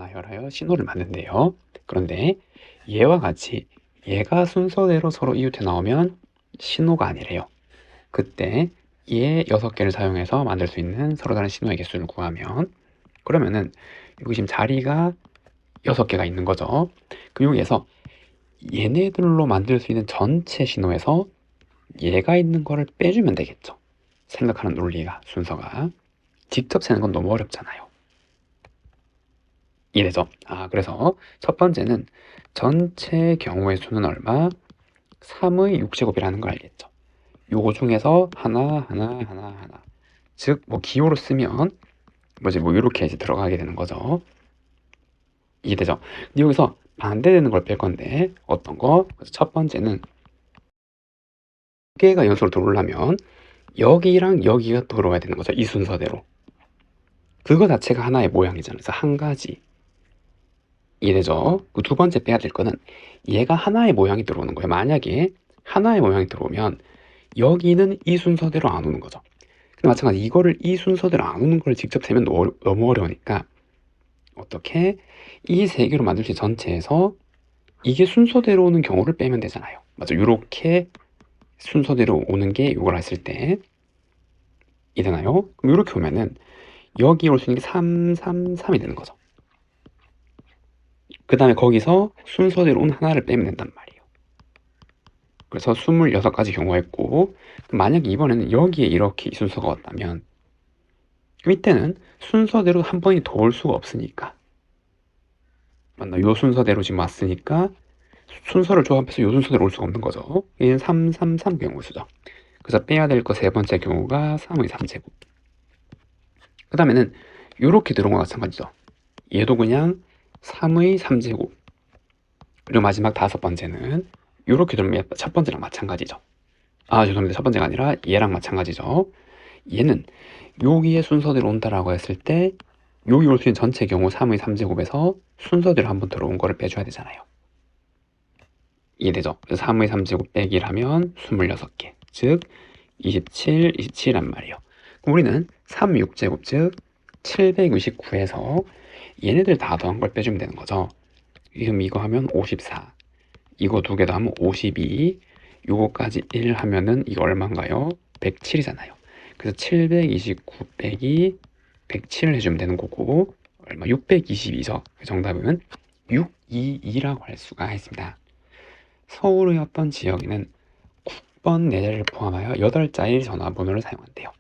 나열하여 신호를 받는데요. 그런데 얘와 같이 얘가 순서대로 서로 이웃에 나오면 신호가 아니래요. 그때 얘 6개를 사용해서 만들 수 있는 서로 다른 신호의 개수를 구하면, 그러면은 여기 지금 자리가 6개가 있는 거죠. 그 여기에서 얘네들로 만들 수 있는 전체 신호에서 얘가 있는 거를 빼주면 되겠죠. 생각하는 논리가, 순서가. 직접 세는 건 너무 어렵잖아요. 이래죠. 그래서 첫 번째는 전체 경우의 수는 얼마? 3의 6제곱이라는 걸 알겠죠. 요거 중에서 하나, 즉, 기호로 쓰면, 이렇게 이제 들어가게 되는 거죠. 이해되죠? 근데 여기서 반대되는 걸 뺄 건데, 어떤 거? 그래서 첫 번째는, 두 개가 연속으로 들어오려면, 여기랑 여기가 들어와야 되는 거죠. 이 순서대로. 그거 자체가 하나의 모양이잖아요. 그래서 한 가지. 이해되죠? 그 두 번째 빼야 될 거는 얘가 하나의 모양이 들어오는 거예요. 만약에 하나의 모양이 들어오면 여기는 이 순서대로 안 오는 거죠. 근데 마찬가지 이거를 이 순서대로 안 오는 걸 직접 세면 너무 어려우니까 어떻게 이 세 개로 만들 수 있는 전체에서 이게 순서대로 오는 경우를 빼면 되잖아요. 맞죠? 이렇게 순서대로 오는 게 이걸 했을 때 이되나요? 그럼 이렇게 오면은 여기 올 수 있는 게 3, 3, 3이 되는 거죠. 그 다음에 거기서 순서대로 온 하나를 빼면 된단 말이에요. 그래서 26가지 경우가 있고, 만약에 이번에는 여기에 이렇게 이 순서가 왔다면, 그럼 이때는 순서대로 한 번이 더 올 수가 없으니까. 맞나? 요 순서대로 지금 왔으니까, 순서를 조합해서 요 순서대로 올 수가 없는 거죠. 얘는 3, 3, 3 경우 수죠. 그래서 빼야 될 거 세 번째 경우가 3의 3제곱. 그 다음에는 요렇게 들어온 거 마찬가지죠. 얘도 그냥 3의 3제곱. 그리고 마지막 다섯 번째는 요렇게 들으면 첫 번째랑 마찬가지죠. 죄송합니다. 첫 번째가 아니라 얘랑 마찬가지죠. 얘는 여기에 순서대로 온다라고 했을 때 여기 올 수 있는 전체 경우 3의 3제곱에서 순서대로 한번 들어온 거를 빼줘야 되잖아요. 이해되죠? 그래서 3의 3제곱 빼기를 하면 26개, 즉 27, 27이란 말이에요. 그럼 우리는 3, 6제곱, 즉 729에서 얘네들 다 더한 걸 빼주면 되는 거죠. 그럼 이거 하면 54, 이거 두 개 더 하면 52, 요거까지 1 하면은 이거 얼마인가요? 107이잖아요. 그래서 729 빼기 107을 해주면 되는 거고, 얼마? 622죠. 정답은 622라고 할 수가 있습니다. 서울의 어떤 지역에는 국번 4자리를 포함하여 8자리 전화번호를 사용한대요.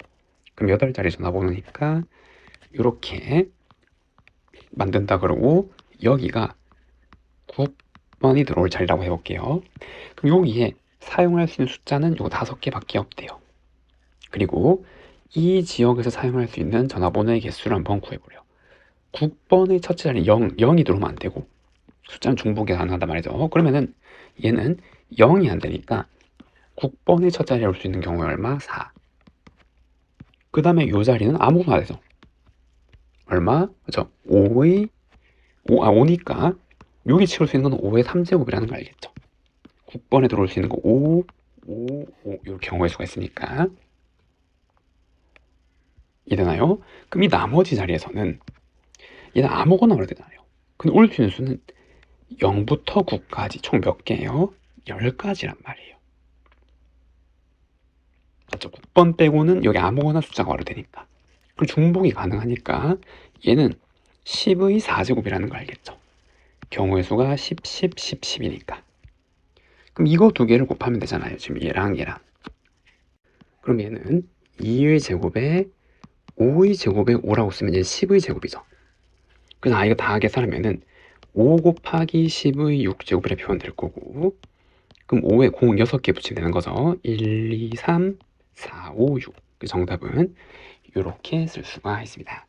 그럼 8자리 전화번호니까 이렇게 만든다 그러고, 여기가 9번이 들어올 자리라고 해볼게요. 그럼 여기에 사용할 수 있는 숫자는 요 5개밖에 없대요. 그리고 이 지역에서 사용할 수 있는 전화번호의 개수를 한번 구해보래요. 9번의 첫째 자리 0이 들어오면 안 되고 숫자는 중복이 가능하단 말이죠. 그러면은 얘는 0이 안 되니까 9번의 첫 자리에 올 수 있는 경우에 얼마? 4. 그 다음에 요 자리는 아무거나 되죠. 얼마? 그죠? 5니까 여기 채울 수 있는 건 5의 3제곱이라는 거 알겠죠? 9번에 들어올 수 있는 거 5, 5, 5 이 경우의 수가 있으니까 이되나요? 그럼 이 나머지 자리에서는 얘는 아무거나 올려도 되잖아요. 근데 올 수 있는 수는 0부터 9까지 총 몇 개예요? 10가지란 말이에요. 맞죠? 9번 빼고는 여기 아무거나 숫자가 와도 되니까. 그리고 중복이 가능하니까 얘는 10의 4제곱이라는 걸 알겠죠? 경우의 수가 10, 10, 10, 10이니까. 그럼 이거 두 개를 곱하면 되잖아요. 지금 얘랑 얘랑. 그럼 얘는 2의 제곱에 5의 제곱에 5라고 쓰면 얘는 10의 제곱이죠. 그래서 이거 다 계산하면은 5 곱하기 10의 6제곱이라 표현될 거고, 그럼 5에 0 6개 붙이면 되는 거죠. 1, 2, 3, 4, 5, 6. 그 정답은 이렇게 쓸 수가 있습니다.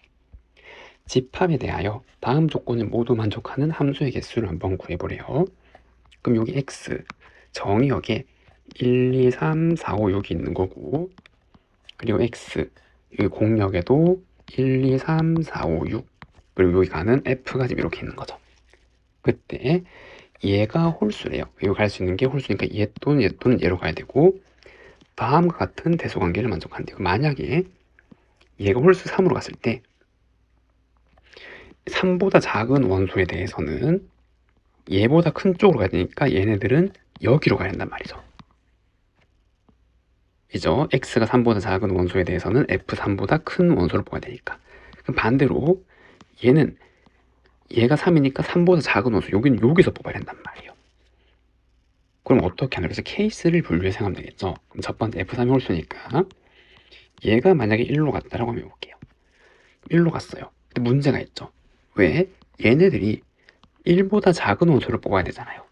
집합에 대하여 다음 조건을 모두 만족하는 함수의 개수를 한번 구해보래요. 그럼 여기 x 정의역에 1, 2, 3, 4, 5, 6이 있는 거고, 그리고 x 여기 공역에도 1, 2, 3, 4, 5, 6, 그리고 여기 가는 f가 지금 이렇게 있는 거죠. 그때 얘가 홀수래요. 여기 갈 수 있는 게 홀수니까 얘 또는 얘로 가야 되고, 다음과 같은 대소관계를 만족한대요. 만약에 얘가 홀수 3으로 갔을 때 3보다 작은 원소에 대해서는 얘보다 큰 쪽으로 가야 되니까 얘네들은 여기로 가야 된단 말이죠. 이죠? x가 3보다 작은 원소에 대해서는 f3보다 큰 원소를 뽑아야 되니까. 그럼 반대로 얘는 얘가 3이니까 3보다 작은 원소, 여기는 여기서 뽑아야 된단 말이에요. 그럼 어떻게 하냐? 그래서 케이스를 분류해서 생각하면 되겠죠. 그럼 첫 번째 f3이 홀수니까 얘가 만약에 1로 갔다라고 하면 해볼게요. 1로 갔어요. 근데 문제가 있죠. 왜? 얘네들이 1보다 작은 원소를 뽑아야 되잖아요.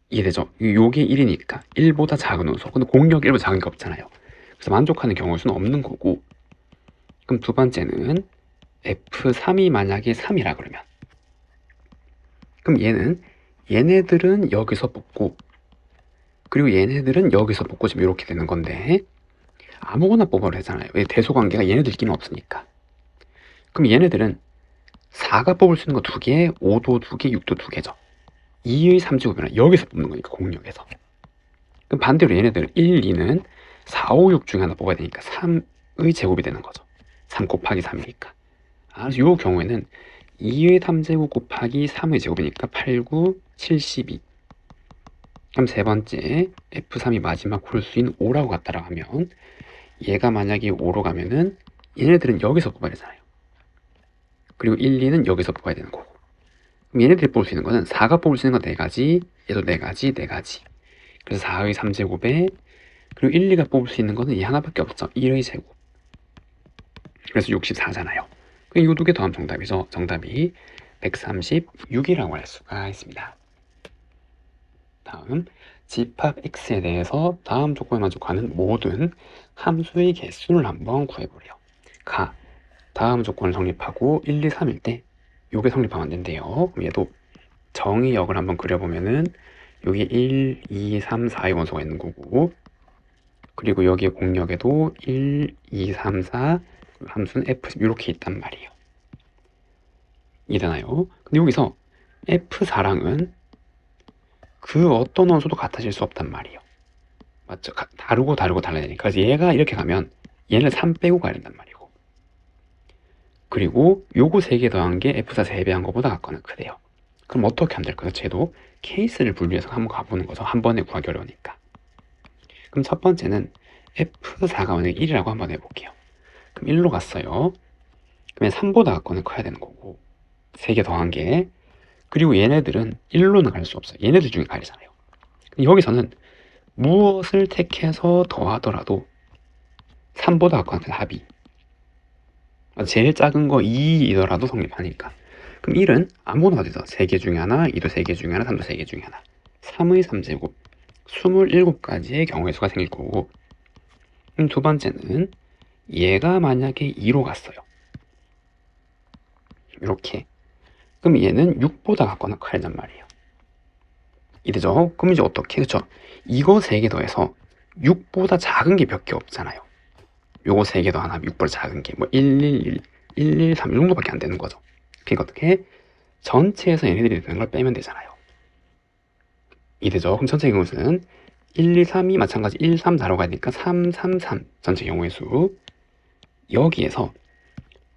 이해되죠? 요게 1이니까 1보다 작은 원소. 근데 공력이 1보다 작은 게 없잖아요. 그래서 만족하는 경우의 수는 없는 거고. 그럼 두 번째는 F3이 만약에 3이라 그러면, 그럼 얘네들은 여기서 뽑고, 그리고 얘네들은 여기서 뽑고, 지금 이렇게 되는 건데 아무거나 뽑아도 되잖아요. 왜? 대소관계가 얘네들끼리는 없으니까. 그럼 얘네들은 4가 뽑을 수 있는 거 2개, 5도 2개, 6도 2개죠. 2의 3제곱이나 여기서 뽑는 거니까, 공력에서. 그럼 반대로 얘네들은 1, 2는 4, 5, 6 중에 하나 뽑아야 되니까 3의 제곱이 되는 거죠. 3 곱하기 3이니까. 그래서 이 경우에는 2의 3제곱 곱하기 3의 제곱이니까 8, 9, 72. 그럼 세 번째 F3이 마지막 홀수인 5라고 갔다라고 하면, 얘가 만약에 5로 가면은 얘네들은 여기서 뽑아야 되잖아요. 그리고 1, 2는 여기서 뽑아야 되는 거고. 그럼 얘네들이 뽑을 수 있는 거는 4가 뽑을 수 있는 건 4가지, 얘도 4가지, 4가지. 그래서 4의 3제곱에, 그리고 1, 2가 뽑을 수 있는 거는 이 하나밖에 없죠. 1의 제곱. 그래서 64잖아요. 그럼 이거 2개 더하면 정답이죠. 정답이 136이라고 할 수가 있습니다. 다음, 집합 x에 대해서 다음 조건에 만족하는 모든 함수의 개수를 한번 구해보래요. 다음 조건을 성립하고 1, 2, 3일 때 요게 성립하면 안 된대요. 그럼 얘도 정의역을 한번 그려보면은 여기 1, 2, 3, 4의 원소가 있는 거고, 그리고 여기에 공역에도 1, 2, 3, 4 함수는 f 이렇게 있단 말이에요. 이해되나요? 근데 여기서 f4랑은 그 어떤 원소도 같아질 수 없단 말이에요. 맞죠? 다르고 달라야 되니까. 그래서 얘가 이렇게 가면 얘는 3 빼고 가야 된단 말이고, 그리고 요거 3개 더한 게 f4 3배한 것보다 같거나 크대요. 그럼 어떻게 하면 될까요? 쟤도 케이스를 분류해서 한번 가보는 거죠. 한 번에 구하기 어려우니까. 그럼 첫 번째는 f4가 만약에 1이라고 한번 해볼게요. 그럼 1로 갔어요. 그러면 3보다 같거나 커야 되는 거고, 3개 더한 게, 그리고 얘네들은 1로는 갈 수 없어요. 얘네들 중에 가리잖아요. 여기서는 무엇을 택해서 더하더라도 3보다 같거나 큰 합이, 제일 작은 거 2이더라도 성립하니까. 그럼 1은 아무거나 되죠. 3개 중에 하나, 2도 3개 중에 하나, 3도 3개 중에 하나. 3의 3제곱 27가지의 경우의 수가 생길 거고, 두 번째는 얘가 만약에 2로 갔어요. 이렇게. 그럼 얘는 6보다 같거나 커야 된단 말이에요. 이래죠? 그럼 이제 어떻게? 그쵸? 이거 3개 더해서 6보다 작은 게 몇 개 없잖아요. 요거 3개 더 하나 6보다 작은 게 뭐 111, 113 이 정도밖에 안 되는 거죠. 그러니까 어떻게? 전체에서 얘네들이 되는 걸 빼면 되잖아요. 이래죠? 그럼 전체 경우의 수는 1, 2, 3이 마찬가지 1, 3, 4로 가니까 3, 3, 3 전체 경우의 수. 여기에서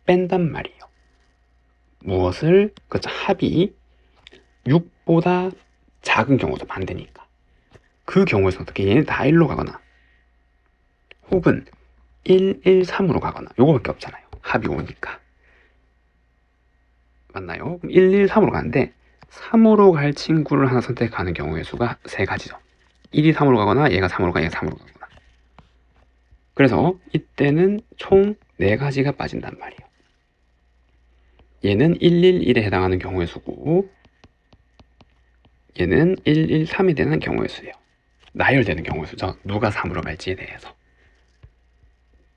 뺀단 말이에요. 무엇을? 그렇죠. 합이 6보다 작은 경우도 반대니까. 그 경우에서 어떻게? 얘네 다 1로 가거나 혹은 1, 1, 3으로 가거나 요거밖에 없잖아요. 합이 5니까. 맞나요? 그럼 1, 1, 3으로 가는데 3으로 갈 친구를 하나 선택하는 경우의 수가 3가지죠. 1이 3으로 가거나 얘가 3으로 가거나 얘가 3으로 가거나. 그래서 이때는 총 4가지가 빠진단 말이에요. 얘는 111에 해당하는 경우의 수고, 얘는 113이 되는 경우의 수예요. 나열되는 경우의 수죠. 누가 3으로 갈지에 대해서.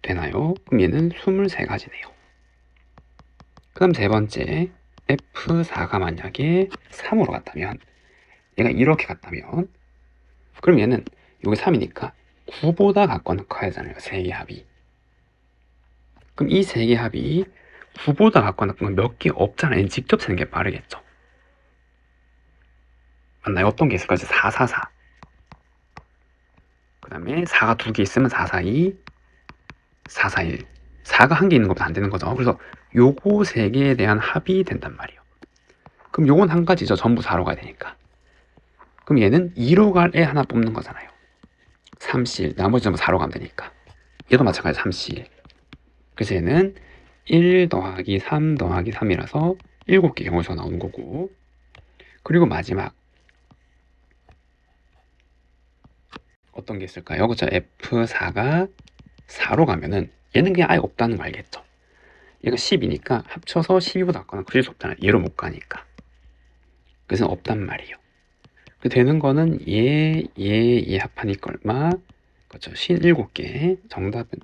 되나요? 그럼 얘는 23가지네요. 그 다음 세 번째, F4가 만약에 3으로 갔다면, 얘가 이렇게 갔다면, 그럼 얘는 여기 3이니까 9보다 같거나 커야 하잖아요. 3개 합이. 그럼 이 3개 합이 9보다 같거나 몇 개 없잖아요. 직접 세는 게 빠르겠죠. 맞나요? 어떤 게 있을까요? 4, 4, 4. 그 다음에 4가 2개 있으면 4, 4, 2, 4, 4, 1. 4가 한 개 있는 것보다 안 되는 거죠. 그래서 요거 3개에 대한 합이 된단 말이에요. 그럼 요건 한 가지죠. 전부 4로 가야 되니까. 그럼 얘는 2로 갈 애 하나 뽑는 거잖아요. 3C1. 나머지 전부 4로 가면 되니까. 얘도 마찬가지 3C1. 그래서 얘는 1 더하기 3 더하기 3이라서 7개 경우수가 나오는 거고, 그리고 마지막 어떤 게 있을까요? 그쵸? F4가 4로 가면은 얘는 그냥 아예 없다는 거 알겠죠? 얘가 10이니까 합쳐서 12보다 작거나 그릴 수 없잖아요. 얘로 못 가니까. 그래서 없단 말이에요. 그 되는 거는 얘 합하니까 얼마? 그렇죠. 57개. 정답은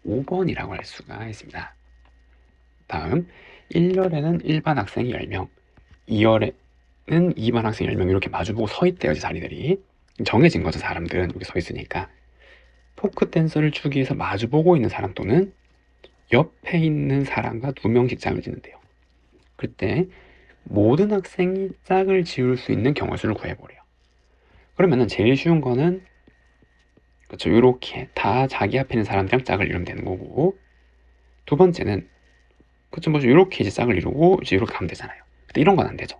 5번이라고 할 수가 있습니다. 다음 1열에는 일반 학생이 10명, 2열에는 2반 학생이 10명 이렇게 마주보고 서 있대요. 자리들이 정해진 거죠. 사람들은 여기 서 있으니까. 포크 댄서를 추기 위해서 마주보고 있는 사람 또는 옆에 있는 사람과 2명씩 짝을 짓는데요. 그때 모든 학생이 짝을 지을 수 있는 경우의 수를 구해보래요. 그러면은 제일 쉬운 거는 그렇죠. 이렇게 다 자기 앞에 있는 사람들이랑 짝을 이루면 되는 거고, 두 번째는 그렇죠. 뭐 이렇게 이제 짝을 이루고 이제 이렇게 가면 되잖아요. 근데 이런 건 안 되죠.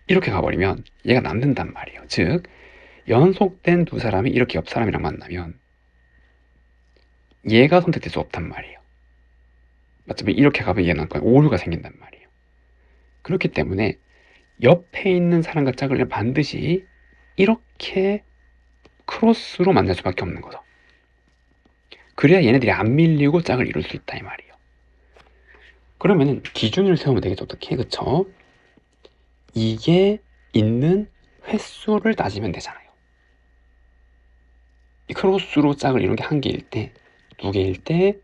이렇게 가버리면 얘가 남는단 말이에요. 즉 연속된 두 사람이 이렇게 옆 사람이랑 만나면 얘가 선택될 수 없단 말이에요. 맞죠? 이렇게 가면 얘는 오류가 생긴단 말이에요. 그렇기 때문에 옆에 있는 사람과 짝을 반드시 이렇게 크로스로 만날 수밖에 없는 거죠. 그래야 얘네들이 안 밀리고 짝을 이룰 수 있다 이 말이에요. 그러면은 기준을 세우면 되겠죠. 어떻게? 그쵸? 이게 있는 횟수를 따지면 되잖아요. 이 크로스로 짝을 이룬 게 한 개일 때, 2개일 때,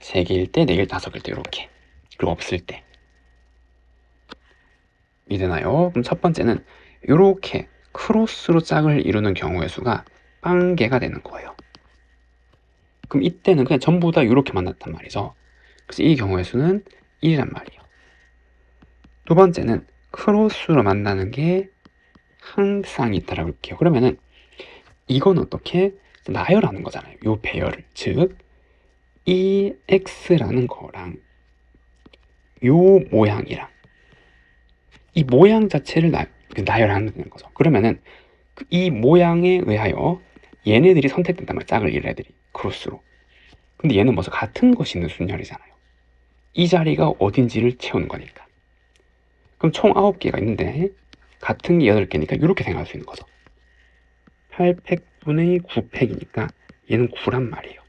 3개일 때, 4개일 때, 5개일 때 이렇게. 그리고 없을 때. 이해되나요? 그럼 첫 번째는 이렇게 크로스로 짝을 이루는 경우의 수가 0개가 되는 거예요. 그럼 이때는 그냥 전부 다 이렇게 만났단 말이죠. 그래서 이 경우의 수는 1이란 말이에요. 두 번째는 크로스로 만나는 게 항상 있다라고 할게요. 그러면은 이건 어떻게 나열하는 거잖아요. 요 배열을. 즉, 이 x라는 거랑 요 모양이랑 이 모양 자체를 나열하는 거죠. 그러면은 이 모양에 의하여 얘네들이 선택된단 말이에요. 짝을 이룬 애들이 크로스로. 근데 얘는 먼저 같은 것이 있는 순열이잖아요. 이 자리가 어딘지를 채우는 거니까. 그럼 총 9개가 있는데 같은 게 8개니까 이렇게 생각할 수 있는 거죠. 8팩분의 9팩이니까 얘는 9란 말이에요.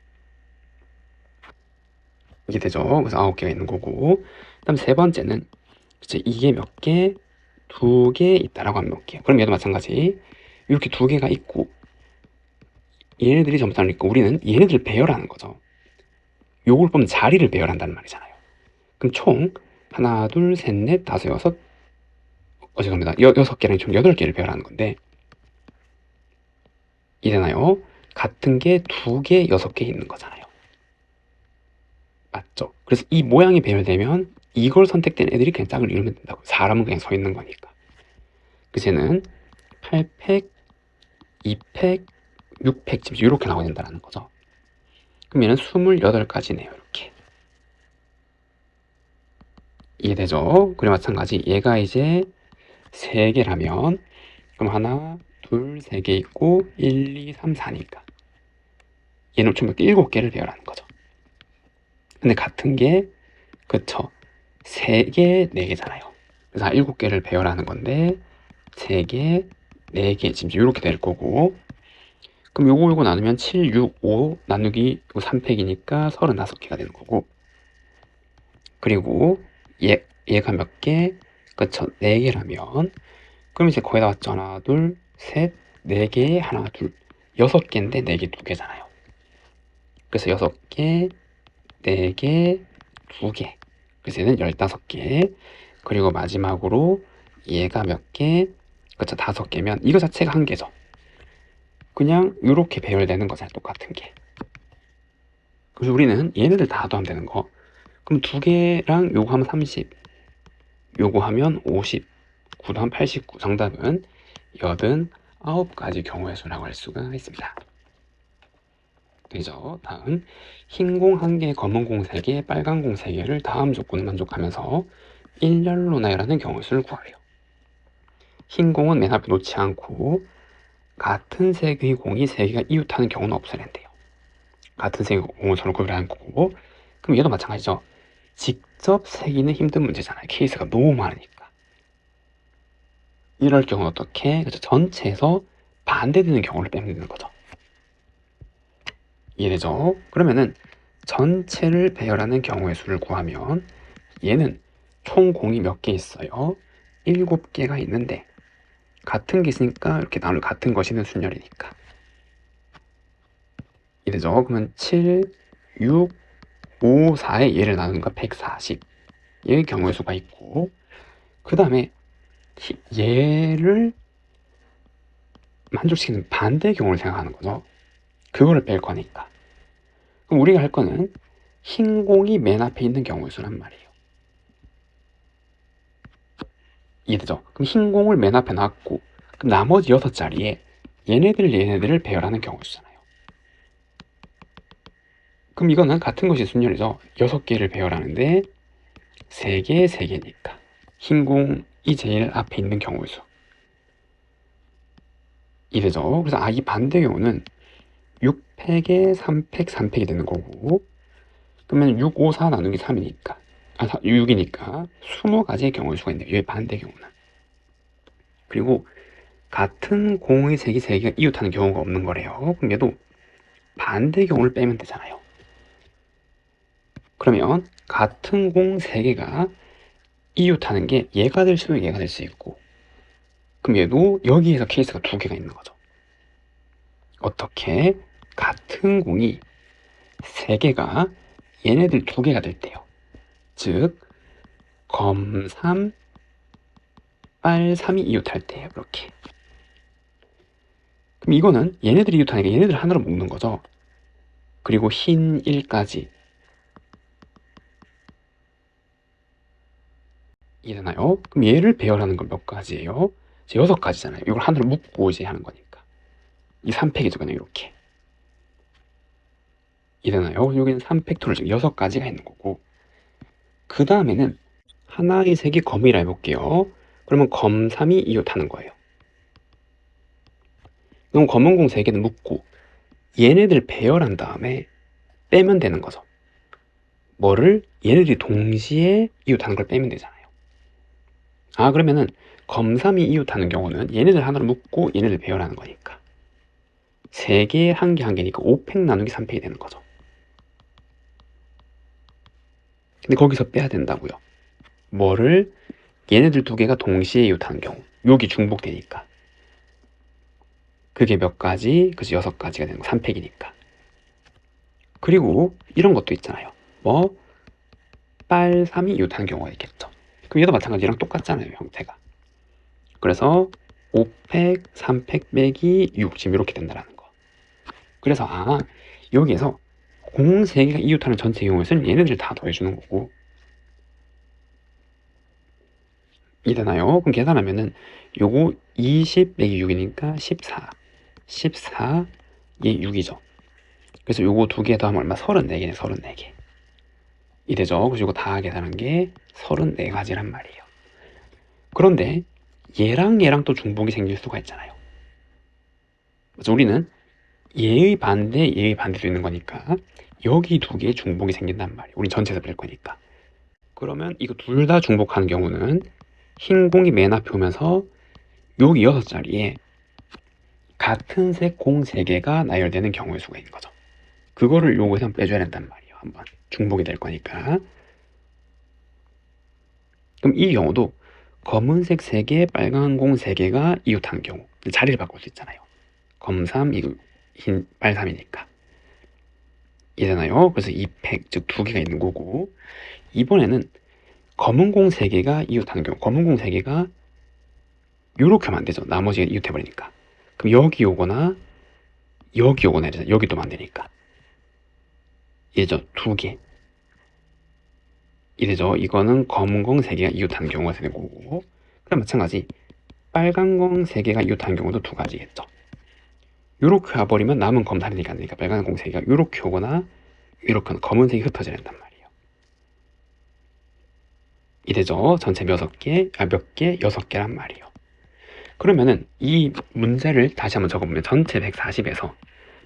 이게 되죠. 그래서 9개가 있는 거고, 그 다음 세 번째는 이제 이게 몇 개? 2개 있다라고 하면 몇 개? 그럼 얘도 마찬가지. 이렇게 2개가 있고 얘네들이 전부 다니까 우리는 얘네들 배열하는 거죠. 요걸 보면 자리를 배열한다는 말이잖아요. 그럼 총 하나, 둘, 셋, 넷, 다섯, 여섯, 죄송합니다. 6개랑 총 8개를 배열하는 건데, 이해되나요? 같은 게 2개, 6개 있는 거잖아요. 맞죠? 그래서 이 모양이 배열되면 이걸 선택된 애들이 그냥 짝을 이루면 된다고. 사람은 그냥 서 있는 거니까. 그래서 얘는 8팩, 2팩, 6팩 지금 이렇게 나와야 된다는 거죠. 그럼 얘는 28가지네요. 이렇게. 이해되죠? 그리고 마찬가지 얘가 이제 3개라면 그럼 하나, 둘, 3개 있고 1, 2, 3, 4니까 얘는 총 7개를 배열하는 거죠. 근데 같은 게 그쵸 3개, 4개잖아요. 그래서 7개를 배열하는 건데 3개, 4개 지금 이렇게 될 거고, 그럼 요거 나누면 7, 6, 5 나누기 3팩이니까 35개가 되는 거고, 그리고 얘가 몇 개? 그쵸 4개라면 그럼 이제 거의 다 왔죠. 하나, 둘, 셋, 4개, 하나, 둘, 6개인데 4개, 2개잖아요. 그래서 6개, 4개, 2개. 그래서 얘는 15개. 그리고 마지막으로 얘가 몇 개? 그쵸, 5개면 이거 자체가 한 개죠. 그냥 이렇게 배열되는 거잖아요. 똑같은 게. 그래서 우리는 얘네들 다 더하면 되는 거. 그럼 2개랑 요거 하면 30, 요거 하면 50, 9 더하면 89. 정답은 89가지 경우의 수라고 할 수가 있습니다. 되죠. 다음, 흰 공 1개, 검은 공 3개, 빨간 공 3개를 다음 조건을 만족하면서 일렬로 나열하는 경우의 수를 구하래요. 흰 공은 맨 앞에 놓지 않고 같은 색의 공이 3개가 이웃하는 경우는 없애야 돼요. 같은 색의 공을 서로 구별하는 거고, 그럼 얘도 마찬가지죠. 직접 세기는 힘든 문제잖아요. 케이스가 너무 많으니까. 이럴 경우는 어떻게? 그렇죠. 전체에서 반대되는 경우를 빼면 되는 거죠. 이해되죠? 그러면은 전체를 배열하는 경우의 수를 구하면 얘는 총 공이 몇 개 있어요? 7개가 있는데 같은 게 있으니까 이렇게 나눌 같은 것이는 순열이니까. 이해되죠? 그러면 7, 6, 5, 4의 얘를 나누니까 140. 얘의 경우의 수가 있고, 그 다음에 얘를 만족시키는 반대 경우를 생각하는 거죠. 그거를 뺄 거니까. 그럼 우리가 할 거는 흰 공이 맨 앞에 있는 경우의 수란 말이에요. 이해되죠? 그럼 흰 공을 맨 앞에 놨고, 그럼 나머지 6자리에 얘네들을 배열하는 경우의 수잖아요. 그럼 이거는 같은 것이 순열이죠. 6개를 배열하는데 3개, 3개니까 흰 공이 제일 앞에 있는 경우의 수. 이래죠. 그래서 이 반대 경우는 6팩에 3팩, 3팩이 되는 거고, 그러면 6, 5, 4 나누기 3이니까 6이니까 20가지의 경우의 수가 있네요. 얘 반대 경우는. 그리고 같은 공의 색이 3개가 이웃하는 경우가 없는 거래요. 그럼 얘도 반대 경우를 빼면 되잖아요. 그러면 같은 공 3개가 이웃하는 게 얘가 될 수 있고 얘가 될 수 있고, 그럼 얘도 여기에서 케이스가 2개가 있는 거죠. 어떻게? 같은 공이 3개가 얘네들 2개가 될 때요. 즉 검 3, 빨 3이 이웃할 때예요. 이렇게. 그럼 이거는 얘네들이 이웃하니까 얘네들 하나로 묶는 거죠. 그리고 흰 1까지. 이해되나요? 그럼 얘를 배열하는 건 몇 가지예요? 이제 6가지잖아요. 이걸 하나로 묶고 이제 하는 거니까. 이 3팩이죠. 그냥 이렇게. 이해되나요? 여기는 3팩토를 지금 6가지가 있는 거고, 그 다음에는 하나의 색이 검이라 해볼게요. 그러면 검 3이 이웃하는 거예요. 그럼 검은 공 3개는 묶고 얘네들 배열한 다음에 빼면 되는 거죠. 뭐를? 얘네들이 동시에 이웃하는 걸 빼면 되잖아요. 그러면은 검 3이 이웃하는 경우는 얘네들 하나로 묶고 얘네들 배열하는 거니까 3개, 1개, 1개니까 5팩 나누기 3팩이 되는 거죠. 근데 거기서 빼야 된다고요. 뭐를? 얘네들 2개가 동시에 이웃하는 경우. 여기 중복되니까. 그게 몇 가지? 그치, 6가지가 되는 거. 3팩이니까. 그리고 이런 것도 있잖아요. 뭐 빨 3이 이웃하는 경우가 있겠죠. 그럼 얘도 마찬가지랑 똑같잖아요, 형태가. 그래서 5팩, 3팩 빼기 6, 지금 이렇게 된다라는 거. 그래서 여기에서 공 3개가 이웃하는 전체 경우에서는 얘네들 다 더해주는 거고. 이해되나요? 그럼 계산하면은 요거 20 빼기 6이니까 14. 14, 얘 6이죠. 그래서 요거 2개 더하면 얼마? 34개네, 34개. 이되죠? 그래서 이거 다 계산한 게 34가지란 말이에요. 그런데 얘랑 얘랑 또 중복이 생길 수가 있잖아요. 그래서 우리는 얘의 반대도 있는 거니까 여기 2개의 중복이 생긴단 말이에요. 우린 전체에서 뺄 거니까. 그러면 이거 둘 다 중복하는 경우는 흰 공이 맨 앞에 오면서 여기 6자리에 같은 색 공 3개가 나열되는 경우의 수가 있는 거죠. 그거를 요거에서 빼줘야 된단 말이에요. 한번 중복이 될 거니까. 그럼 이 경우도 검은색 3개, 빨간 공 3개가 이웃하는 경우 자리를 바꿀 수 있잖아요. 검 3, 흰 빨 3이니까. 이잖아요. 그래서 2팩, 즉 2개가 있는 거고, 이번에는 검은 공 3개가 이웃하는 경우, 검은 공 3개가 요렇게 하면 안 되죠. 나머지가 이웃해버리니까. 그럼 여기 오거나 여기 오거나 이러잖아요. 여기 또 만드니까. 이죠. 2개. 이래죠. 이거는 검은 공 3개가 이웃하는 경우가 되는 거고, 그럼 마찬가지 빨간 공 3개가 이웃하는 경우도 2가지겠죠. 요렇게 와버리면 남은 검 다르니까 안 되니까 빨간 공색이가 요렇게 오거나 이렇게 검은색이 흩어져야 된단 말이에요. 이래죠. 전체 몇 개? 6개란 말이에요. 그러면은 이 문제를 다시 한번 적어보면 전체 140에서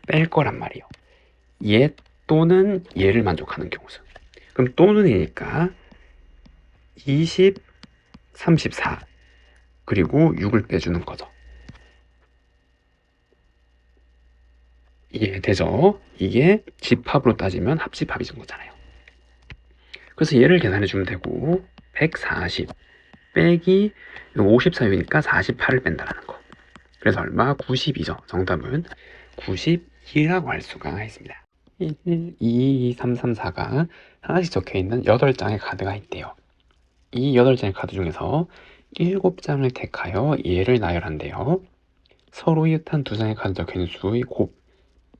뺄 거란 말이에요. 얘 또는 얘를 만족하는 경우수. 그럼 또는이니까 20, 34 그리고 6을 빼주는 거죠. 이해되죠? 이게 집합으로 따지면 합집합이 준 거잖아요. 그래서 얘를 계산해 주면 되고 140 빼기 54이니까 48을 뺀다라는 거. 그래서 얼마? 92죠. 정답은 92라고 할 수가 있습니다. 1, 2, 3, 3, 4가 하나씩 적혀있는 8장의 카드가 있대요. 이 8장의 카드 중에서 7장을 택하여 얘를 나열한대요. 서로 이웃한 2장의 카드 적혀있는 수의 곱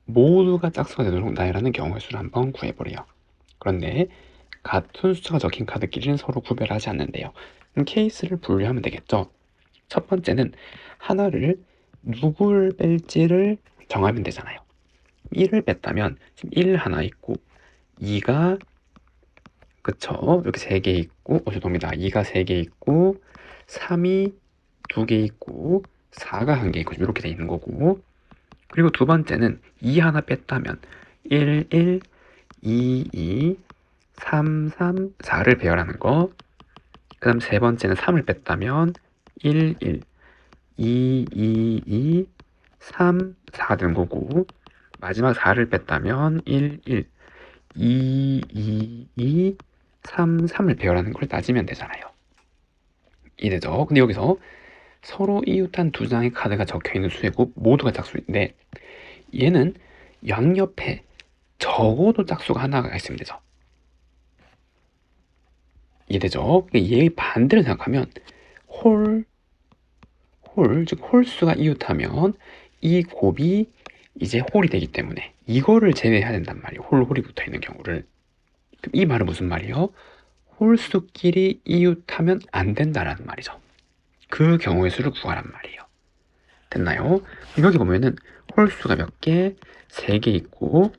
모두가 짝수가 되도록 나열하는 경우의 수를 한번 구해보래요. 그런데 같은 숫자가 적힌 카드끼리는 서로 구별하지 않는데요. 그럼 케이스를 분류하면 되겠죠. 첫 번째는 하나를 누굴 뺄지를 정하면 되잖아요. 1을 뺐다면 지금 1 하나 있고 2가 그쵸? 이렇게 3개 있고 죄송합니다. 2가 3개 있고 3이 2개 있고 4가 1개 있고 이렇게 돼 있는 거고 그리고 두 번째는 2 하나 뺐다면 1, 1, 2, 2, 3, 3, 4를 배열하는 거. 그 다음 세 번째는 3을 뺐다면 1, 1, 2, 2, 2, 3, 4가 되는 거고 마지막 4를 뺐다면 1, 1, 2, 2, 2, 3, 3을 배열하는 걸 따지면 되잖아요. 이래죠. 근데 여기서 서로 이웃한 2장의 카드가 적혀있는 수의 곱 모두가 짝수인데 얘는 양옆에 적어도 짝수가 하나가 있으면 되죠. 이해되죠? 얘의 반대를 생각하면 즉 홀수가 이웃하면 이 곱이 이제 홀이 되기 때문에 이거를 제외해야 된단 말이에요. 홀이 붙어 있는 경우를. 그럼 이 말은 무슨 말이에요? 홀수끼리 이웃하면 안 된다라는 말이죠. 그 경우의 수를 구하란 말이에요. 됐나요? 여기 보면은 홀수가 몇 개? 3개 있고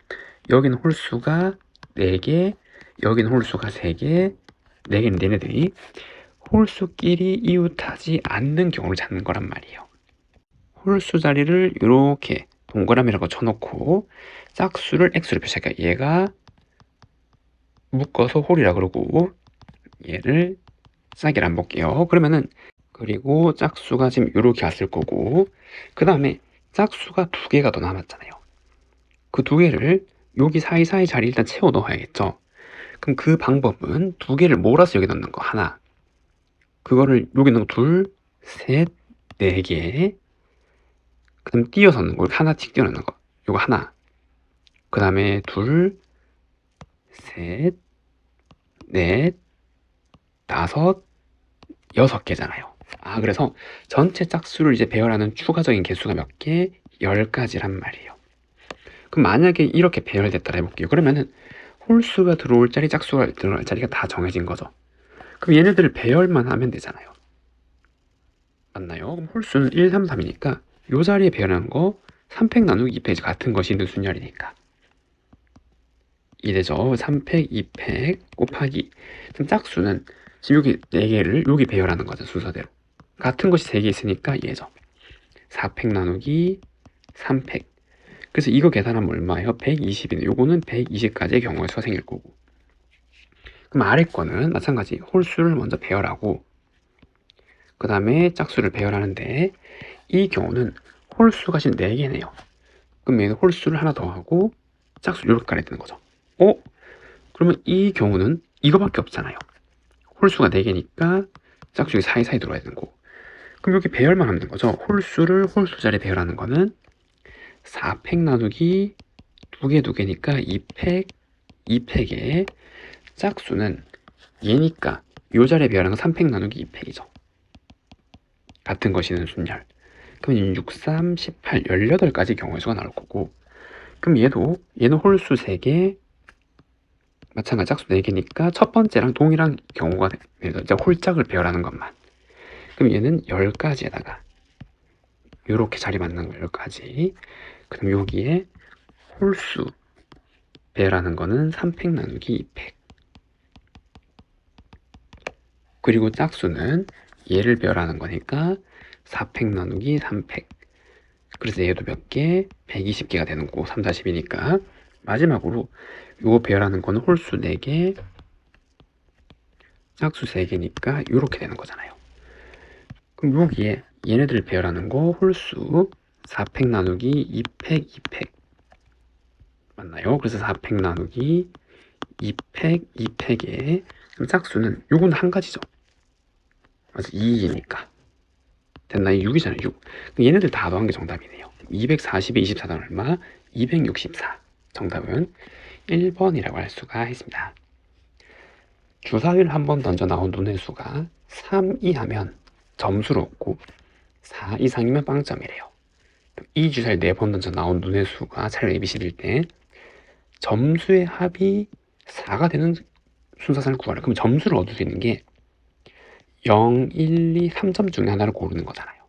여기는 홀수가 4개, 여기는 홀수가 3개, 4개는 얘네들이 홀수끼리 이웃하지 않는 경우를 찾는 거란 말이에요. 홀수 자리를 이렇게 동그라미라고 쳐놓고 짝수를 x로 표시할게요. 얘가 묶어서 홀이라 그러고 얘를 짝이라 안 볼게요. 그러면은 그리고 짝수가 지금 이렇게 왔을 거고 그 다음에 짝수가 2개가 더 남았잖아요. 그 2개를 여기 사이사이 자리 일단 채워 넣어야겠죠. 그럼 그 방법은 2개를 몰아서 여기 넣는 거 하나, 그거를 여기 넣는 거 둘, 셋, 4개, 그 다음 띄어서 넣는 거 하나씩 띄어 넣는 거 요거 하나, 그 다음에 둘, 셋, 넷, 5, 6개잖아요. 그래서 전체 짝수를 이제 배열하는 추가적인 개수가 몇 개? 10가지란 말이에요. 그럼 만약에 이렇게 배열됐다 해볼게요. 그러면은 홀수가 들어올 자리, 짝수가 들어올 자리가 다 정해진 거죠. 그럼 얘네들을 배열만 하면 되잖아요. 맞나요? 그럼 홀수는 1, 3, 3이니까 요 자리에 배열하는 거 3팩 나누기 2팩 같은 것이 있는 순열이니까 이되죠. 3팩, 2팩 곱하기 그럼 짝수는 지금 여기 4개를 여기 배열하는 거죠. 순서대로 같은 것이 3개 있으니까 얘죠. 4팩 나누기 3팩 그래서 이거 계산하면 얼마예요? 120이네. 요거는 120가지의 경우의 수가 생길 거고 그럼 아래 거는 마찬가지 홀수를 먼저 배열하고 그 다음에 짝수를 배열하는데 이 경우는 홀수가 지금 4개네요. 그럼 얘는 홀수를 하나 더 하고 짝수를 이렇게 가려야 되는 거죠. 그러면 이 경우는 이거밖에 없잖아요. 홀수가 4개니까 짝수가 사이사이 들어야 되는 거고 그럼 여기 배열만 하면 되는 거죠. 홀수를 홀수 자리에 배열하는 거는 4팩 나누기 2개니까 2팩 2팩에 짝수는 얘니까 요 자리에 배열하는 건 3팩 나누기 2팩이죠. 같은 것이 있는 순열 그럼 6, 3, 18, 18가지 경우의 수가 나올 거고 그럼 얘는 홀수 3개 마찬가지 짝수 4개니까 첫 번째랑 동일한 경우가 이제 홀짝을 배열하는 것만 그럼 얘는 10가지에다가 이렇게 자리 맞는 거 10가지 그럼 여기에 홀수 배열하는 거는 3팩 나누기 2팩. 그리고 짝수는 얘를 배열하는 거니까 4팩 나누기 3팩. 그래서 얘도 몇 개? 120개가 되는 거고 3-2니까 마지막으로 요거 배열하는 거는 홀수 4개, 짝수 3개니까 이렇게 되는 거잖아요. 그럼 여기에 얘네들 배열하는 거 홀수 4팩 나누기 2팩 2팩 맞나요? 그래서 4팩 나누기 2팩 2팩에 그럼 짝수는 요건 한 가지죠. 맞아 2이니까 됐나요? 6이잖아요. 6. 그럼 얘네들 다 더한 게 정답이네요. 240에 24는 얼마? 264. 정답은 1번이라고 할 수가 있습니다. 주사위를 한 번 던져 나온 눈의 수가 3 이하면 점수를 얻고 4 이상이면 빵점이래요. 이 주사위를 4번 던져 나온 눈의 수가 차례 ABC일 때 점수의 합이 4가 되는 순서상을 구하라. 그럼 점수를 얻을 수 있는 게 0, 1, 2, 3점 중에 하나를 고르는 거잖아요.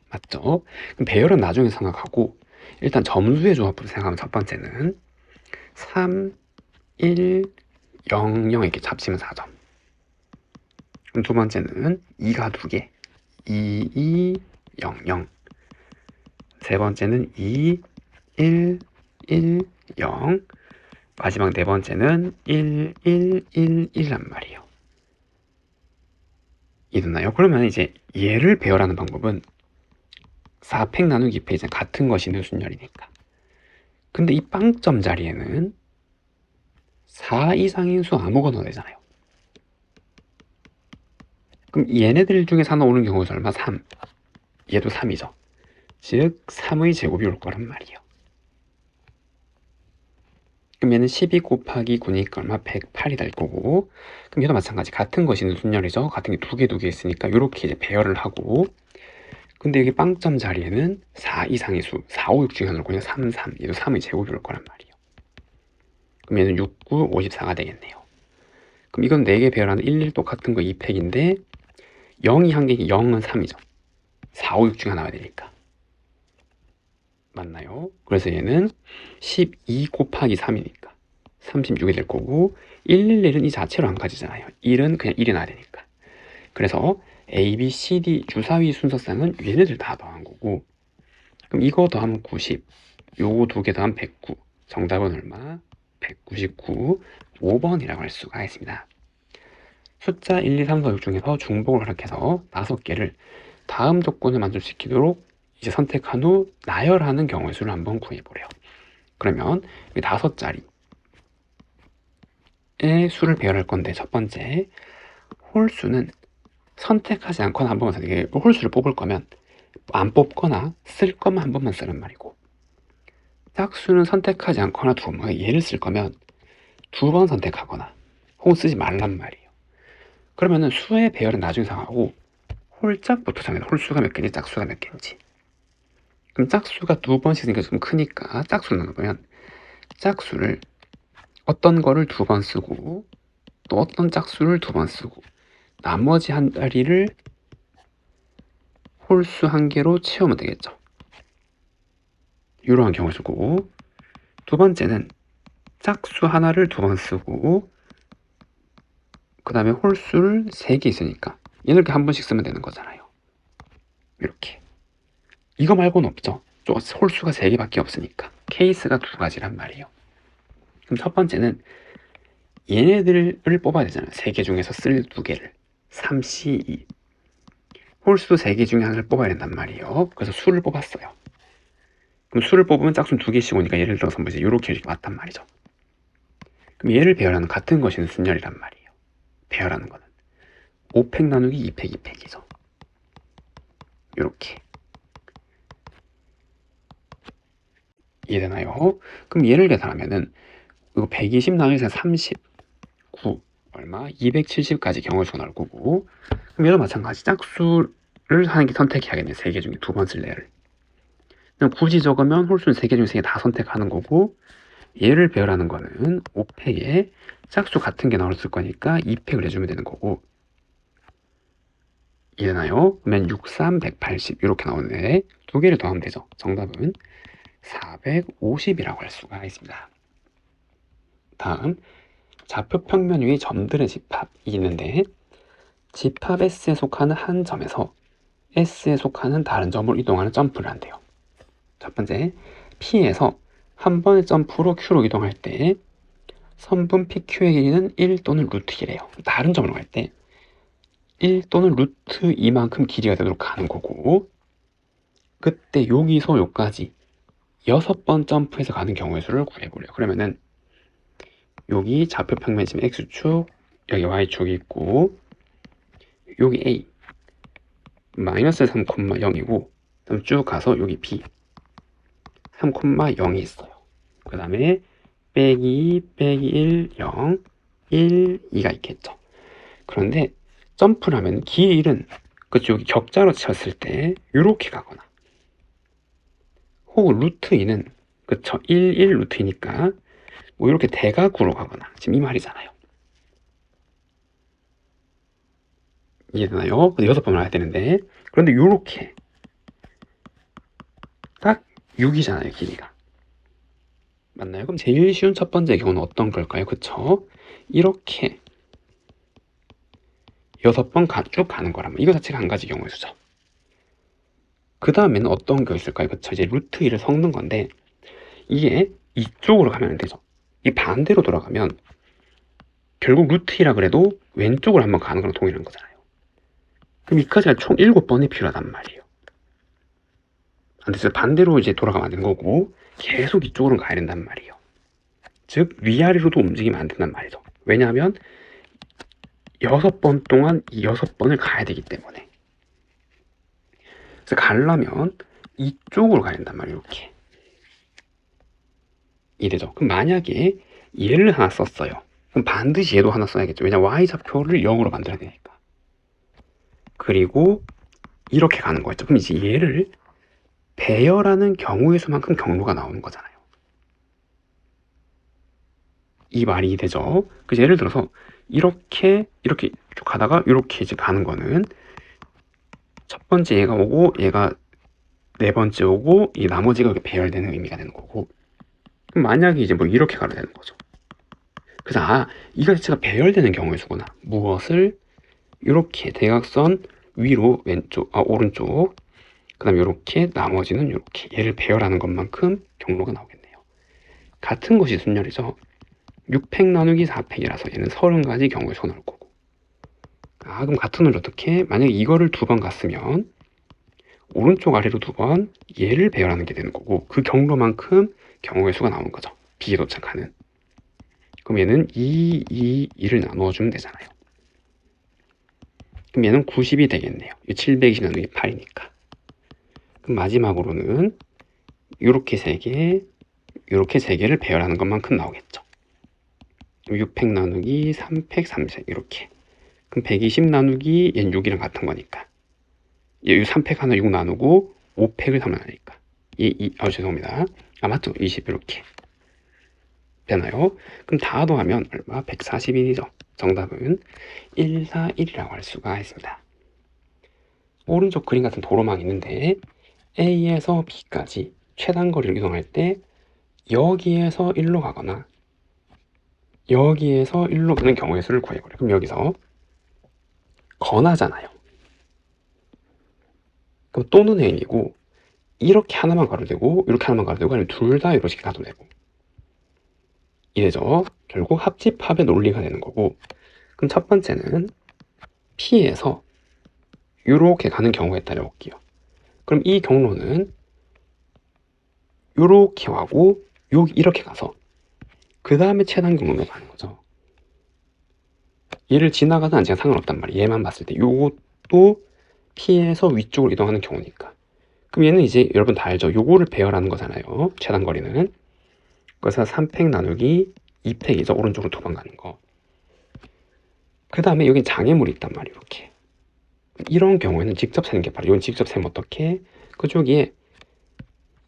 맞죠? 그럼 배열은 나중에 생각하고 일단 점수의 조합부터 생각하면 첫 번째는 3, 1, 0, 0 이렇게 합치면 4점. 그럼 두 번째는 2가 2개 2, 2, 0, 0. 세 번째는 2, 1, 1, 0. 마지막 네 번째는 1, 1, 1, 1란 말이에요. 이해됐나요? 그러면 이제 얘를 배열하는 방법은 4팩 나누기 2팩 이제 같은 것이 누순열이니까. 근데 이 빵점 자리에는 4 이상인 수 아무거나 되잖아요. 그럼 얘네들 중에서 하나 오는 경우는 얼마? 3. 얘도 3이죠. 즉 3의 제곱이 올 거란 말이에요. 그럼 얘는 12 곱하기 9니까 얼마? 108이 될 거고, 그럼 얘도 마찬가지 같은 것이 누순열이죠. 같은 게 두 개 있으니까 이렇게 이제 배열을 하고, 근데 여기 빵점 자리에는 4 이상의 수 4, 5, 6 중에 하나를 그냥 3, 3 얘도 3의 제곱이 올 거란 말이에요. 그럼 얘는 6, 9, 54가 되겠네요. 그럼 이건 4개 배열하는 1, 1 똑같은 거 2팩인데 0이 한 개, 0은 3이죠. 4, 5, 6 중에 하나가 되니까. 맞나요? 그래서 얘는 12 곱하기 3이니까 36이 될 거고 111은 이 자체로 한 가지잖아요. 1은 그냥 1이 나야 되니까. 그래서 A, B, C, D 주사위 순서상은 얘네들 다 더한 거고, 그럼 이거 더하면 90, 요거 두 개 더하면 109. 정답은 얼마? 199. 5번이라고 할 수가 있습니다. 숫자 1, 2, 3, 4, 6 중에서 중복을 허락해서 5개를 다음 조건을 만족시키도록 이제 선택한 후 나열하는 경우의 수를 한번 구해보래요. 그러면 이 5자리의 수를 배열할 건데, 첫 번째 홀수는 선택하지 않거나 한 번만 선택해. 홀수를 뽑을 거면 안 뽑거나 쓸 거면 한 번만 쓰란 말이고, 짝수는 선택하지 않거나 두 번, 얘를 쓸 거면 2번 선택하거나 혹은 쓰지 말란 말이에요. 그러면은 수의 배열은 나중에 생각하고 홀짝부터 정해서 홀수가 몇 개인지 짝수가 몇 개인지. 그럼 짝수가 2번씩 생겨서 좀 크니까 짝수를 넣으면 짝수를 어떤 거를 2번 쓰고 또 어떤 짝수를 2번 쓰고 나머지 한 자리를 홀수 한 개로 채우면 되겠죠. 이러한 경우를 쓰고, 두 번째는 짝수 하나를 2번 쓰고 그 다음에 홀수를 3개 있으니까 얘는 이렇게 한 번씩 쓰면 되는 거잖아요. 이렇게. 이거 말고는 없죠. 홀수가 3개밖에 없으니까 케이스가 2가지란 말이에요. 그럼 첫 번째는 얘네들을 뽑아야 되잖아요. 3개 중에서 쓸 2개를 3, C, 2. 홀수 3개 중에 하나를 뽑아야 된단 말이에요. 그래서 수를 뽑았어요. 그럼 수를 뽑으면 짝수는 2개씩 오니까 예를 들어서 뭐 이제 이렇게 왔단 말이죠. 그럼 얘를 배열하는 같은 것이 순열이란 말이에요. 배열하는 거는 5팩 나누기 2팩 2팩이죠. 이렇게. 이해되나요? 그럼 얘를 계산하면은 이거 120 나누기 39 얼마? 270까지 경우수가 나올 거고, 그럼 얘도 마찬가지 짝수를 하는 게 선택해야겠네. 3개 중에 2번 쓸 애를. 그럼 굳이 적으면 홀수는 3개 중에 3개 다 선택하는 거고, 얘를 배열하는 거는 5팩에 짝수 같은 게 나올 거니까 2팩을 해주면 되는 거고, 이해되나요? 그러면 63, 180 이렇게 나오는데 두 개를 더하면 되죠. 정답은 450이라고 할 수가 있습니다. 다음, 좌표 평면 위의 점들의 집합이 있는데 집합 S에 속하는 한 점에서 S에 속하는 다른 점으로 이동하는 점프를 한대요. 첫 번째, P에서 한 번의 점프로 Q로 이동할 때 선분 PQ의 길이는 1 또는 루트 1이래요. 다른 점으로 갈 때 1 또는 루트 2만큼 길이가 되도록 가는 거고, 그때 여기서 여기까지 6번 점프해서 가는 경우의 수를 구해보래요. 그러면은 여기 좌표 평면 지금 X축, 여기 Y축이 있고 여기 A 마이너스 3,0이고 그다음 쭉 가서 여기 B 3,0이 있어요. 그 다음에 빼기 1, 0, 1, 2가 있겠죠. 그런데 점프를 하면 길은 그쪽 격자로 쳤을 때 이렇게 가거나 혹은 루트 2는 그쵸 1, 1 루트 2니까 뭐 이렇게 대각으로 가거나 지금 이 말이잖아요. 이해되나요? 6번을 해야 되는데 그런데 이렇게 딱 6이잖아요 길이가. 맞나요? 그럼 제일 쉬운 첫 번째 경우는 어떤 걸까요? 그쵸? 이렇게 6번 쭉 가는 거라면 이거 자체가 한 가지 경우의 수죠. 그 다음에는 어떤 게 있을까요? 그쵸? 이제 루트 2를 섞는 건데 이게 이쪽으로 가면 안 되죠. 이 반대로 돌아가면 결국 루트 2라 그래도 왼쪽으로 한번 가는 거랑 동일한 거잖아요. 그럼 이까지가 총 7번이 필요하단 말이에요. 안 됐어요. 반대로 이제 돌아가면 안 되는 거고 계속 이쪽으로 가야 된단 말이에요. 즉 위아래로도 움직이면 안 된단 말이죠. 왜냐하면 6번 동안 이 6번을 가야 되기 때문에. 그래서 가려면 이쪽으로 가야 된단 말이에요. 이렇게. 이래죠. 그럼 만약에 얘를 하나 썼어요. 그럼 반드시 얘도 하나 써야겠죠. 왜냐면 y좌표를 0으로 만들어야 되니까. 그리고 이렇게 가는 거였죠. 그럼 이제 얘를 배열하는 경우의 수만큼 경로가 나오는 거잖아요. 이 말이 되죠. 그래서 예를 들어서 이렇게 쭉 가다가 이렇게 이제 가는 거는 첫 번째 얘가 오고 얘가 네 번째 오고 이 나머지가 이렇게 배열되는 의미가 되는 거고, 그럼 만약에 이제 뭐 이렇게 가야 되는 거죠. 그래서 이거 자체가 배열되는 경우의 수구나. 무엇을 이렇게 대각선 위로 왼쪽 오른쪽 그 다음에 이렇게 나머지는 이렇게 얘를 배열하는 것만큼 경로가 나오겠네요. 같은 것이 순열이죠. 6팩 나누기 4팩이라서 얘는 30가지 경우의 수가 나올 거고, 그럼 같은 걸 어떻게 만약에 이거를 2번 갔으면 오른쪽 아래로 2번 얘를 배열하는 게 되는 거고 그 경로만큼 경우의 수가 나오는 거죠. B에 도착하는. 그럼 얘는 2, 2, 2를 나누어주면 되잖아요. 그럼 얘는 90이 되겠네요. 720 나누기 8이니까. 그럼 마지막으로는 이렇게 3개, 이렇게 3개를 배열하는 것만큼 나오겠죠. 6팩 나누기 3팩 3팩 이렇게. 그럼 120 나누기 얘는 6이랑 같은 거니까. 얘 3팩 하나 6 나누고 5팩을 3 나누니까. 죄송합니다. 맞죠? 20 이렇게. 되나요? 그럼 다 더하면 얼마? 141이죠. 정답은 141이라고 할 수가 있습니다. 오른쪽 그림 같은 도로망이 있는데 A에서 B까지 최단 거리를 이동할 때 여기에서 1로 가거나 여기에서 1로 가는 경우의 수를 구해버려요. 그럼 여기서 건하잖아요. 그럼 또는 행이고 이렇게 하나만 가도 되고 이렇게 하나만 가도 되고 아니면 둘 다 이렇게 가도 되고 이래죠. 결국 합집합의 논리가 되는 거고, 그럼 첫 번째는 P에서 이렇게 가는 경우에 따라 볼게요. 그럼 이 경로는 이렇게 가고 여기 이렇게 가서 그 다음에 최단 경로로 가는 거죠. 얘를 지나가든 안 지나가든 상관없단 말이에요. 얘만 봤을 때 요것도 P에서 위쪽으로 이동하는 경우니까. 그럼 얘는 이제 여러분 다 알죠. 요거를 배열하는 거잖아요. 최단 거리는. 그래서 3팩 나누기 2팩이죠. 오른쪽으로 2번 가는 거. 그 다음에 여기 장애물이 있단 말이에요. 이렇게. 이런 경우에는 직접 세는 게 바로 이건 직접 세면 어떻게? 그쪽에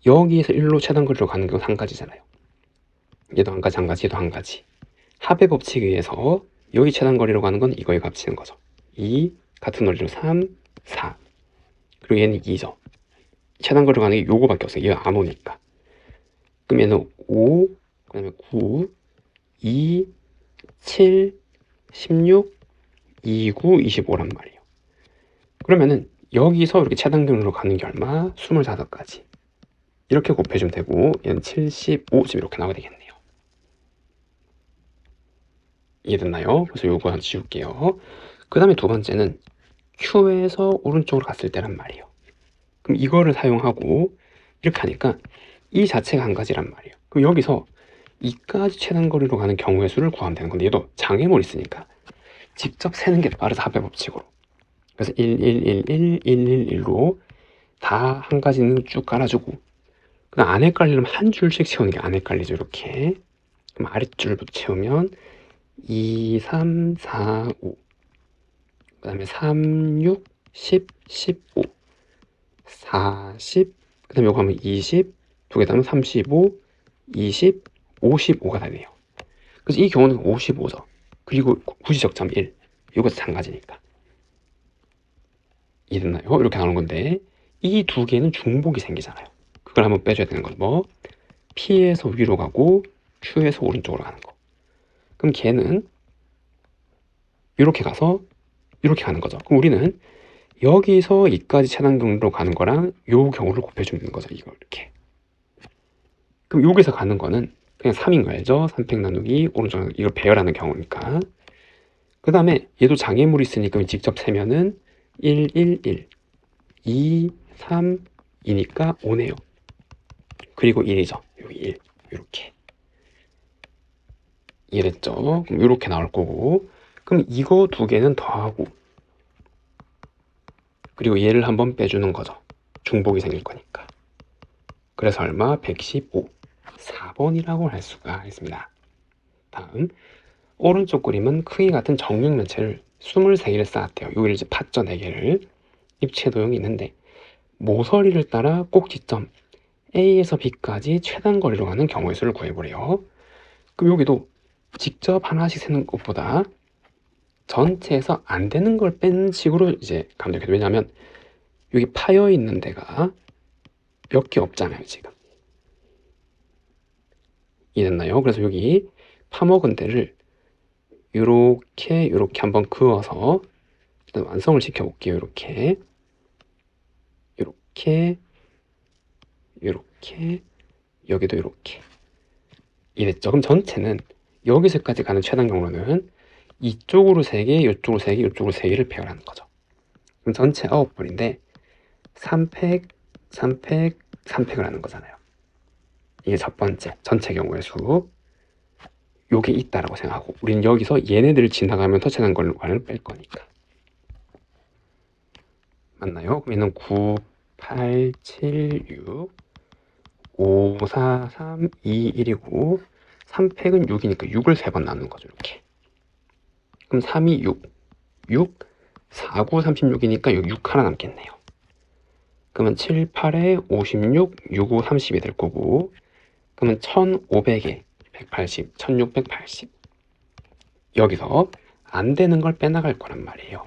여기에서 1로 최단 거리로 가는 건 한 가지잖아요. 얘도 한 가지, 한 가지, 얘도 한 가지. 합의 법칙에 의해서 여기 최단 거리로 가는 건 이거에 값치는 거죠. 2 같은 원리로 3 4. 그리고 얘는 2죠. 최단거리로 가는 게 요거밖에 없어요. 얘가 안 오니까. 그럼 얘는 5, 그 다음에 9, 2, 7, 16, 29, 25란 말이에요. 그러면은 여기서 이렇게 최단거리로 가는 게 얼마? 25가지. 이렇게 곱해주면 되고 얘는 75 지금 이렇게 나오게 되겠네요. 이해됐나요? 그래서 요거 한 지울게요. 그 다음에 두 번째는 Q에서 오른쪽으로 갔을 때란 말이에요. 그럼 이거를 사용하고 이렇게 하니까 이 자체가 한 가지란 말이에요. 그럼 여기서 이까지 최단거리로 가는 경우의 수를 구하면 되는 건데 얘도 장애물이 있으니까 직접 세는 게 빠르다, 합의 법칙으로. 그래서 1, 1, 1, 1, 1, 1, 1로 다 한 가지는 쭉 깔아주고 그 다음 안 헷갈리려면 한 줄씩 채우는 게 안 헷갈리죠. 이렇게. 그럼 아랫줄부터 채우면 2, 3, 4, 5. 그 다음에 3, 6, 10, 15, 40. 그 다음에 요거 하면 20. 두 개 다 하면 35, 20, 55가 다 돼요. 그래서 이 경우는 55죠. 그리고 구시적점 1. 요것도 한 가지니까. 이해됐나요? 이렇게 나오는 건데 이 두 개는 중복이 생기잖아요. 그걸 한번 빼줘야 되는 건 뭐? P에서 위로 가고 Q에서 오른쪽으로 가는 거. 그럼 걔는 이렇게 가서 이렇게 가는 거죠. 그럼 우리는 여기서 이까지 최단경로로 가는 거랑 요 경우를 곱해주는 거죠. 이거 이렇게. 그럼 여기서 가는 거는 그냥 3인 거 알죠? 3팩 나누기 오른쪽 나누기 이걸 배열하는 경우니까. 그 다음에 얘도 장애물이 있으니까 직접 세면은 1, 1, 1, 2, 3, 2니까 5네요. 그리고 1이죠. 여기 1 이렇게. 이해됐죠? 그럼 이렇게 나올 거고 그럼 이거 두 개는 더하고 그리고 얘를 한번 빼주는 거죠. 중복이 생길 거니까. 그래서 얼마? 115. 4번이라고 할 수가 있습니다. 다음 오른쪽 그림은 크기 같은 정육면체를 23개를 쌓았대요. 여기를 이제 팠죠. 4개를. 입체 도형이 있는데 모서리를 따라 꼭지점 A에서 B까지 최단 거리로 가는 경우의 수를 구해보래요. 그럼 여기도 직접 하나씩 세는 것보다 전체에서 안 되는 걸 뺀 식으로 이제 가면 되겠죠. 왜냐하면 여기 파여 있는 데가 몇 개 없잖아요, 지금. 이해됐나요? 그래서 여기 파먹은 데를 요렇게 한번 그어서 일단 완성을 시켜볼게요. 요렇게 여기도 요렇게. 이랬죠? 그럼 전체는 여기서까지 가는 최단 경로는 이쪽으로 3개, 이쪽으로 3개, 이쪽으로 3개를 배열하는 거죠. 그럼 전체 9번인데 3팩, 3팩, 3팩을 하는 거잖아요. 이게 첫 번째 전체 경우의 수. 요게 있다라고 생각하고 우리는 여기서 얘네들을 지나가면서 최단 거리를 뺄 거니까. 맞나요? 그럼 얘는 9, 8, 7, 6, 5, 4, 3, 2, 1이고 3팩은 6이니까 6을 3번 나누는 거죠. 이렇게. 그럼 3이 6, 6, 4, 9, 36이니까 여기 6 하나 남겠네요. 그러면 7, 8에 56, 6, 5, 30이 될 거고 그러면 1500에 180, 1680 여기서 안 되는 걸 빼나갈 거란 말이에요.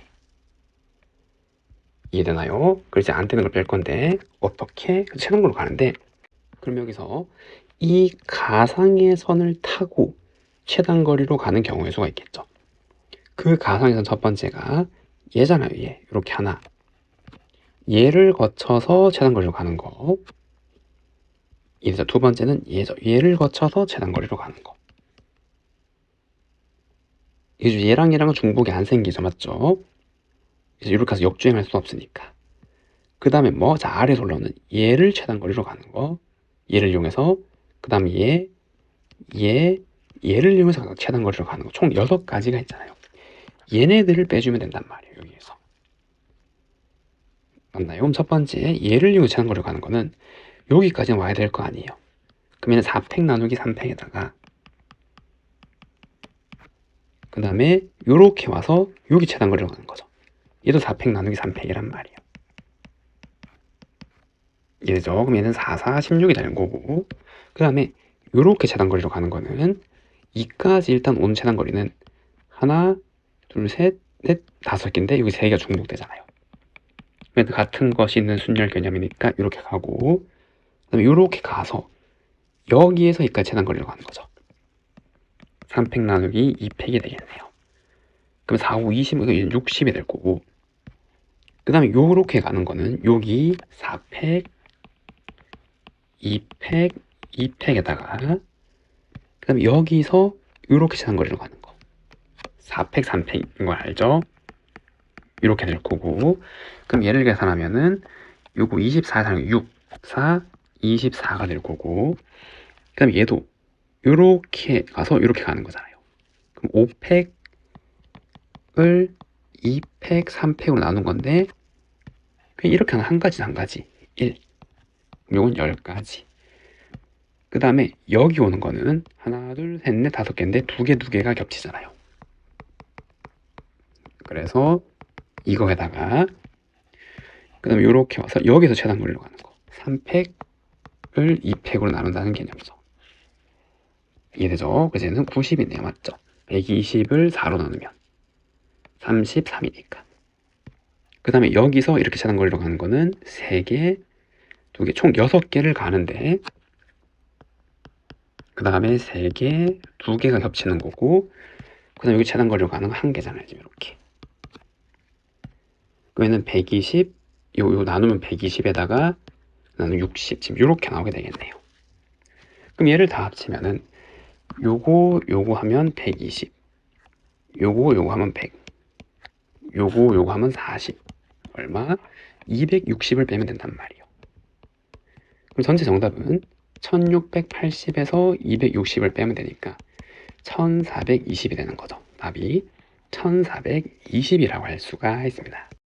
이해되나요? 그래서 안 되는 걸 뺄 건데 어떻게? 최단거리로 가는데 그럼 여기서 이 가상의 선을 타고 최단거리로 가는 경우의 수가 있겠죠. 그 가상의 선 첫 번째가 얘잖아요. 얘 이렇게 하나 얘를 거쳐서 최단거리로 가는 거. 이제 두 번째는 얘죠. 얘를 거쳐서 최단거리로 가는 거. 이제 얘랑 얘랑은 중복이 안 생기죠. 맞죠? 이제 이렇게 해서 역주행할 수 없으니까. 그 다음에 뭐? 자, 아래에서 올라오는 얘를 최단거리로 가는 거. 얘를 이용해서 그 다음에 얘를 이용해서 최단거리로 가는 거. 총 6가지가 있잖아요. 얘네들을 빼주면 된단 말이에요. 여기에서. 맞나요? 그럼 첫 번째 얘를 이용해서 최단거리로 가는 거는 여기까지는 와야 될 거 아니에요. 그러면 4팩 나누기 3팩에다가 그 다음에 요렇게 와서 여기 최단거리로 가는 거죠. 얘도 4팩 나누기 3팩이란 말이에요. 얘죠. 그럼 얘는 4, 4, 16이 되는 거고 그 다음에 요렇게 최단거리로 가는 거는 이까지 일단 온 최단거리는 하나, 둘, 셋, 넷, 5개인데 여기 3개가 중복되잖아요. 같은 것이 있는 순열 개념이니까 이렇게 가고, 그다음에 이렇게 가서 여기에서 여기까지 재단거리로 가는 거죠. 3팩 나누기 2팩이 되겠네요. 그럼 4, 5, 20은 60이 될 거고, 그 다음에 요렇게 가는 거는 여기 4팩, 2팩, 2팩에다가 그 다음에 여기서 요렇게 재단거리로 가는 거 4팩, 3팩인 걸 알죠? 이렇게 될 거고, 그럼 얘를 계산하면은 요거 24, 6, 4, 24가 될 거고, 그 다음에 얘도 요렇게 가서 요렇게 가는 거잖아요. 그럼 5팩을 2팩, 3팩으로 나눈 건데, 그냥 이렇게 하면 한 가지, 한 가지. 1. 요건 10가지. 그 다음에 여기 오는 거는 하나, 둘, 셋, 넷, 5개인데 두 개가 겹치잖아요. 그래서 이거에다가 그 다음에 이렇게 와서 여기서 최단거리로 가는 거 3팩을 2팩으로 나눈다는 개념이죠. 이해되죠? 그래서 얘는 90이네요. 맞죠? 120을 4로 나누면 33이니까. 그 다음에 여기서 이렇게 최단거리로 가는 거는 3개, 2개, 총 6개를 가는데, 그 다음에 3개, 2개가 겹치는 거고, 그 다음에 여기 최단거리로 가는 거 1개잖아요. 지금 이렇게. 그러면은 120, 요 나누면 120에다가 나누면 60, 지금 이렇게 나오게 되겠네요. 그럼 얘를 다 합치면은 요거 하면 120, 요거 하면 100, 요거 하면 40, 얼마? 260을 빼면 된단 말이에요. 그럼 전체 정답은 1680에서 260을 빼면 되니까 1420이 되는 거죠. 답이 1420이라고 할 수가 있습니다.